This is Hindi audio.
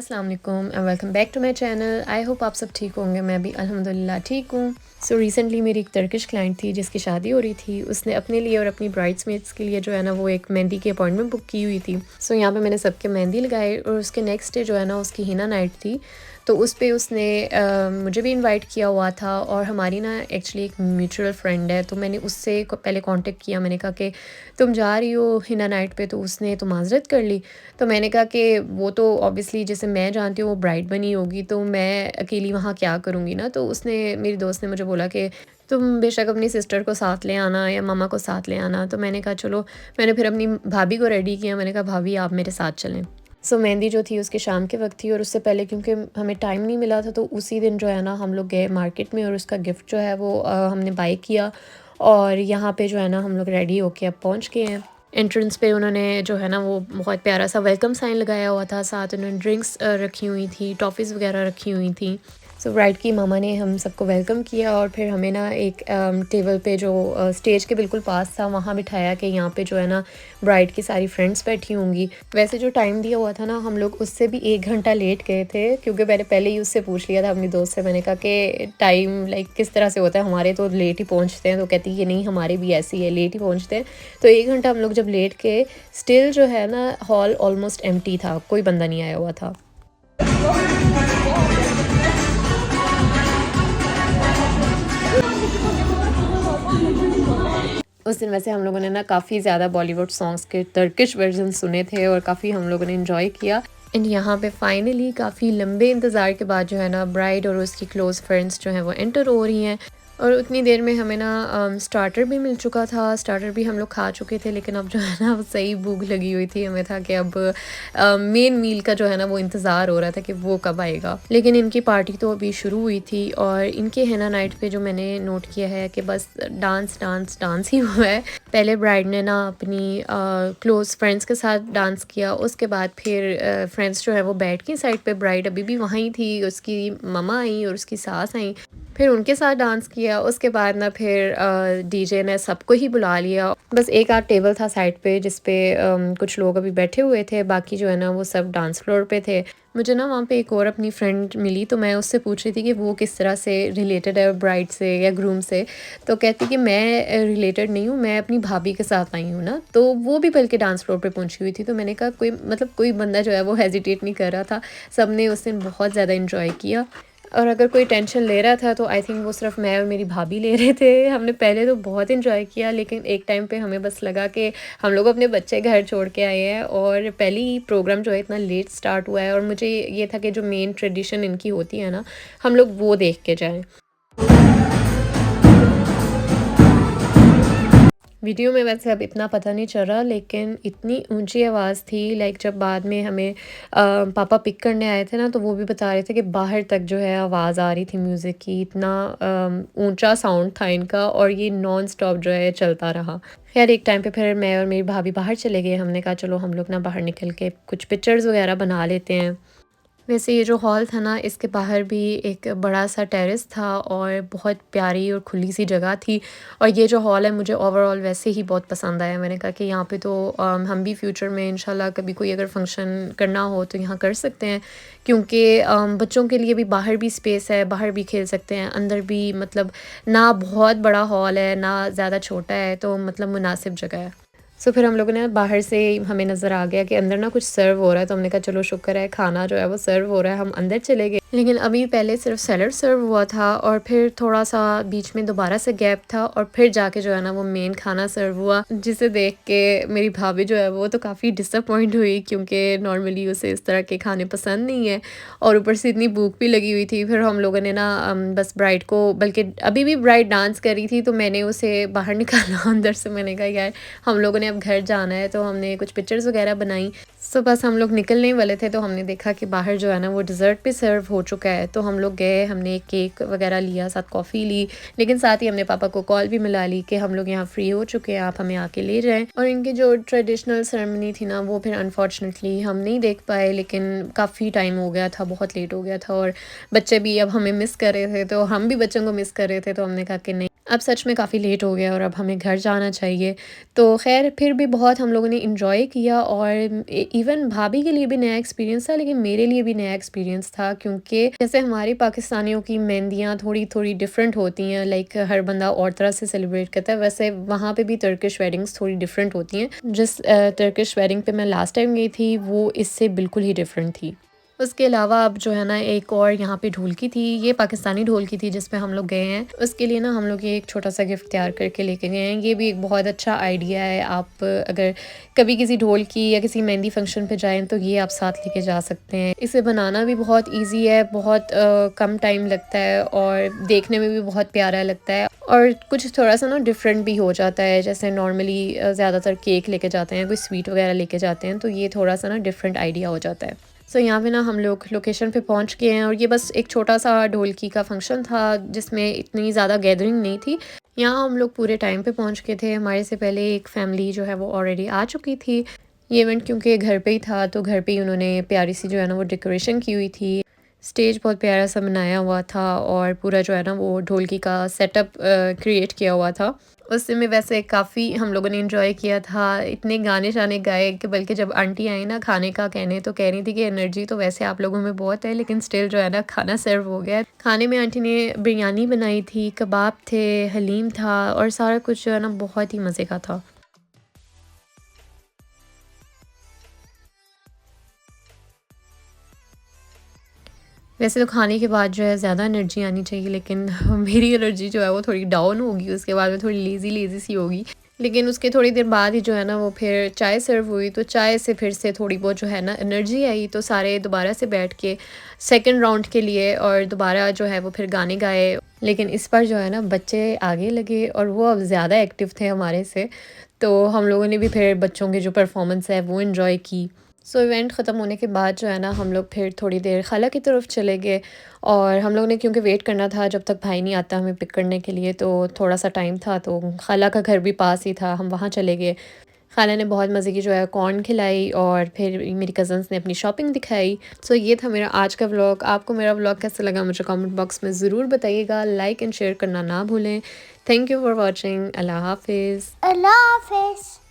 अस्सलाम वालेकुम and welcome back to my channel. I hope आप सब ठीक होंगे। मैं भी अल्हम्दुलिल्लाह ठीक हूँ। सो रिसेंटली मेरी एक टर्किश क्लाइंट थी जिसकी शादी हो रही थी। उसने अपने लिए और अपनी ब्राइड्समेड्स के लिए जो है ना वो एक मेहंदी की अपॉइंटमेंट बुक की हुई थी। सो यहाँ पे मैंने सबके मेहंदी लगाए और उसके नेक्स्ट डे जो है ना उसकी हिना नाइट थी। तो उस पे उसने मुझे भी इनवाइट किया हुआ था और हमारी ना एक्चुअली एक म्यूचुअल फ्रेंड है, तो मैंने उससे पहले कांटेक्ट किया। मैंने कहा कि तुम जा रही हो हिना नाइट पे, तो उसने तो माज़रत कर ली। तो मैंने कहा कि वो तो ऑब्वियसली जैसे मैं जानती हूँ वो ब्राइड बनी होगी, तो मैं अकेली वहाँ क्या करूँगी ना। तो उसने मेरी दोस्त ने मुझे बोला कि तुम बेशक अपनी सिस्टर को साथ ले आना या मामा को साथ ले आना। तो मैंने कहा चलो। मैंने फिर अपनी भाभी को रेडी किया। मैंने कहा भाभी आप मेरे साथ चलें। सो मेहंदी जो थी उसके शाम के वक्त थी और उससे पहले क्योंकि हमें टाइम नहीं मिला था, तो उसी दिन जो है ना हम लोग गए मार्केट में और उसका गिफ्ट जो है वो हमने बाय किया। और यहाँ पे जो है ना हम लोग रेडी होके अब पहुँच गए हैं। एंट्रेंस पे उन्होंने जो है ना वो बहुत प्यारा सा वेलकम साइन लगाया हुआ था। साथ उन्होंने ड्रिंक्स रखी हुई थी, टॉफ़ीज़ वगैरह रखी हुई थी। सो ब्राइड की मामा ने हम सबको वेलकम किया और फिर हमें ना एक टेबल पे जो स्टेज के बिल्कुल पास था वहाँ बिठाया कि यहाँ पे जो है ना ब्राइड की सारी फ्रेंड्स बैठी होंगी। वैसे जो टाइम दिया हुआ था ना हम लोग उससे भी 1 घंटा लेट गए थे, क्योंकि मैंने पहले ही उससे पूछ लिया था अपनी दोस्त से। मैंने कहा कि टाइम लाइक किस तरह से होता है, हमारे तो लेट ही पहुँचते हैं। तो कहती है कि नहीं हमारे भी ऐसी है, लेट ही पहुँचते हैं। तो 1 घंटा हम लोग जब लेट गए, स्टिल जो है ना हॉल ऑलमोस्ट एम्प्टी था, कोई बंदा नहीं आया हुआ था। उस दिन वैसे हम लोगों ने ना काफ़ी ज़्यादा बॉलीवुड सॉन्ग्स के टर्किश वर्जन सुने थे और काफ़ी हम लोगों ने इन्जॉय किया। एंड यहाँ पे फाइनली काफ़ी लंबे इंतज़ार के बाद जो है ना ब्राइड और उसकी क्लोज़ फ्रेंड्स जो हैं वो एंटर हो रही हैं। और उतनी देर में हमें ना स्टार्टर भी मिल चुका था। स्टार्टर भी हम लोग खा चुके थे, लेकिन अब जो है ना वो सही भूख लगी हुई थी। हमें था कि अब मेन मील का जो है ना वो इंतज़ार हो रहा था कि वो कब आएगा। लेकिन इनकी पार्टी तो अभी शुरू हुई थी और इनके हिना नाइट पे जो मैंने नोट किया है कि बस डांस डांस डांस ही हुआ है। पहले ब्राइड ने ना अपनी क्लोज़ फ्रेंड्स के साथ डांस किया, उसके बाद फिर फ्रेंड्स जो है वो बैठ की साइड पे, ब्राइड अभी भी वहीं थी, उसकी ममा आई और उसकी सास आई, फिर उनके साथ डांस किया। उसके बाद ना फिर डीजे ने सबको ही बुला लिया। बस एक आध टेबल था साइड पे जिस पे कुछ लोग अभी बैठे हुए थे, बाकी जो है ना वो सब डांस फ्लोर पे थे। मुझे ना वहाँ पे एक और अपनी फ्रेंड मिली, तो मैं उससे पूछ रही थी कि वो किस तरह से रिलेटेड है ब्राइड से या ग्रूम से। तो कहती कि मैं रिलेटेड नहीं हूँ, मैं अपनी भाभी के साथ आई हूँ ना। तो वो भी बल्कि डांस फ्लोर पे पहुंची हुई थी। तो मैंने कहा कोई मतलब कोई बंदा जो है वो हेजिटेट नहीं कर रहा था। सब ने उस दिन बहुत ज़्यादा इंजॉय किया। और अगर कोई टेंशन ले रहा था तो आई थिंक वो सिर्फ मैं और मेरी भाभी ले रहे थे। हमने पहले तो बहुत इन्जॉय किया, लेकिन एक टाइम पे हमें बस लगा कि हम लोग अपने बच्चे घर छोड़ के आए हैं और पहले ही प्रोग्राम जो है इतना लेट स्टार्ट हुआ है। और मुझे ये था कि जो मेन ट्रेडिशन इनकी होती है ना, हम लोग वो देख के जाएं। वीडियो में वैसे अब इतना पता नहीं चल रहा, लेकिन इतनी ऊंची आवाज़ थी। लाइक जब बाद में हमें पापा पिक करने आए थे ना, तो वो भी बता रहे थे कि बाहर तक जो है आवाज़ आ रही थी म्यूज़िक की। इतना ऊंचा साउंड था इनका और ये नॉन स्टॉप जो है चलता रहा। खैर एक टाइम पे फिर मैं और मेरी भाभी बाहर चले गए। हमने कहा चलो हम लोग ना बाहर निकल के कुछ पिक्चर्स वगैरह बना लेते हैं। वैसे ये जो हॉल था ना इसके बाहर भी एक बड़ा सा टेरेस था और बहुत प्यारी और खुली सी जगह थी। और ये जो हॉल है मुझे ओवरऑल वैसे ही बहुत पसंद आया। मैंने कहा कि यहाँ पे तो हम भी फ्यूचर में इंशाल्लाह कभी कोई अगर फंक्शन करना हो तो यहाँ कर सकते हैं, क्योंकि बच्चों के लिए भी बाहर भी स्पेस है, बाहर भी खेल सकते हैं, अंदर भी मतलब ना बहुत बड़ा हॉल है ना ज़्यादा छोटा है, तो मतलब मुनासिब जगह है। सो फिर हम लोगों ने बाहर से हमें नज़र आ गया कि अंदर ना कुछ सर्व हो रहा है, तो हमने कहा चलो शुक्र है खाना जो है वो सर्व हो रहा है। हम अंदर चले गए, लेकिन अभी पहले सिर्फ सैलड सर्व हुआ था और फिर थोड़ा सा बीच में दोबारा से गैप था और फिर जाके जो है ना वो मेन खाना सर्व हुआ, जिसे देख के मेरी भाभी जो है वो तो काफ़ी डिसअपॉइंट हुई, क्योंकि नॉर्मली उसे इस तरह के खाने पसंद नहीं है और ऊपर से इतनी भूख भी लगी हुई थी। फिर हम लोगों ने ना बस ब्राइड को, बल्कि अभी भी ब्राइड डांस कर रही थी तो मैंने उसे बाहर निकाला अंदर से। मैंने कहा यार हम लोगों ने अब घर जाना है, तो हमने कुछ पिक्चर्स वगैरह बनाई। सो बस हम लोग निकलने वाले थे तो हमने देखा कि बाहर जो है ना वो डिज़र्ट भी सर्व हो चुका है। तो हम लोग गए, हमने एक केक वगैरह लिया, साथ कॉफ़ी ली, लेकिन साथ ही हमने पापा को कॉल भी मिला ली कि हम लोग यहाँ फ्री हो चुके हैं, आप हमें आके ले जाएं। और इनकी जो ट्रेडिशनल सेरेमनी थी ना वो फिर अनफॉर्चुनेटली हम नहीं देख पाए, लेकिन काफ़ी टाइम हो गया था, बहुत लेट हो गया था और बच्चे भी अब हमें मिस कर रहे थे, तो हम भी बच्चों को मिस कर रहे थे। तो हमने कहा कि नहीं अब सच में काफ़ी लेट हो गया और अब हमें घर जाना चाहिए। तो ख़ैर फिर भी बहुत हम लोगों ने एन्जॉय किया और इवन भाभी के लिए भी नया एक्सपीरियंस था, लेकिन मेरे लिए भी नया एक्सपीरियंस था क्योंकि जैसे हमारी पाकिस्तानियों की मेहंदियाँ थोड़ी-थोड़ी डिफ़रेंट होती हैं, लाइक हर बंदा और तरह से सेलिब्रेट करता है, वैसे वहाँ पे भी टर्किश वेडिंग्स थोड़ी डिफ़रेंट होती हैं। जिस टर्किश वेडिंग पे मैं लास्ट टाइम गई थी, वो इससे बिल्कुल ही डिफ़रेंट थी। उसके अलावा अब जो है ना एक और यहाँ पे ढोलकी थी, ये पाकिस्तानी ढोलकी थी जिस पे हम लोग गए हैं। उसके लिए ना हम लोग ये एक छोटा-सा गिफ्ट तैयार करके लेके गए हैं। ये भी एक बहुत अच्छा आइडिया है, आप अगर कभी किसी ढोलकी या किसी मेहंदी फंक्शन पे जाएँ तो ये आप साथ लेके जा सकते हैं। इसे बनाना भी बहुत ईज़ी है, बहुत कम टाइम लगता है और देखने में भी बहुत प्यारा लगता है और कुछ थोड़ा-सा ना डिफरेंट भी हो जाता है। जैसे नॉर्मली ज़्यादातर केक लेके जाते हैं, कोई स्वीट वगैरह लेके जाते हैं, तो ये थोड़ा-सा ना डिफरेंट आइडिया हो जाता है। सो यहाँ पे ना हम लोग लोकेशन पे पहुँच गए हैं और ये बस एक छोटा-सा ढोलकी का फंक्शन था जिसमें इतनी ज़्यादा गैदरिंग नहीं थी। यहाँ हम लोग पूरे टाइम पे पहुँच गए थे, हमारे से पहले एक फैमिली जो है वो ऑलरेडी आ चुकी थी। ये इवेंट क्योंकि घर पे ही था तो घर पे ही उन्होंने प्यारी-सी जो है ना वो डेकोरेशन की हुई थी। स्टेज बहुत प्यारा-सा बनाया हुआ था और पूरा जो है ना वो ढोलकी का सेटअप क्रिएट किया हुआ था। उस समय वैसे काफ़ी हम लोगों ने एन्जॉय किया था, इतने गाने-शाने गाए कि बल्कि जब आंटी आई ना खाने का कहने तो कह रही थी कि एनर्जी तो वैसे आप लोगों में बहुत है लेकिन स्टिल जो है ना खाना सर्व हो गया है। खाने में आंटी ने बिरयानी बनाई थी, कबाब थे, हलीम था और सारा कुछ जो है ना बहुत ही मज़े का था। वैसे तो खाने के बाद जो है ज़्यादा एनर्जी आनी चाहिए लेकिन मेरी एनर्जी जो है वो थोड़ी डाउन होगी, उसके बाद में थोड़ी लेज़ी-लेज़ी सी होगी। लेकिन उसके थोड़ी देर बाद ही जो है ना वो फिर चाय सर्व हुई, तो चाय से फिर से थोड़ी बहुत जो है ना एनर्जी आई, तो सारे दोबारा से बैठ के सेकंड राउंड के लिए और दोबारा जो है वो फिर गाने गाए। लेकिन इस बार जो है ना बच्चे आगे लगे और वो अब ज़्यादा एक्टिव थे हमारे से, तो हम लोगों ने भी फिर बच्चों की जो परफॉर्मेंस है वो एन्जॉय की। सो इवेंट ख़त्म होने के बाद जो है ना हम लोग फिर थोड़ी देर खाला की तरफ चले गए और हम लोग ने क्योंकि वेट करना था जब तक भाई नहीं आता हमें पिक करने के लिए, तो थोड़ा सा टाइम था तो खाला का घर भी पास ही था, हम वहाँ चले गए। खाला ने बहुत मज़े की जो है कॉर्न खिलाई और फिर मेरी कज़न्स ने अपनी शॉपिंग दिखाई। सो ये था मेरा आज का व्लॉग। आपको मेरा व्लॉग कैसा लगा मुझे कमेंट बॉक्स में ज़रूर बताइएगा, लाइक एंड शेयर करना ना भूलें। Thank you for watching. अल्लाह हाफिज़। अल्लाह हाफ़िज़।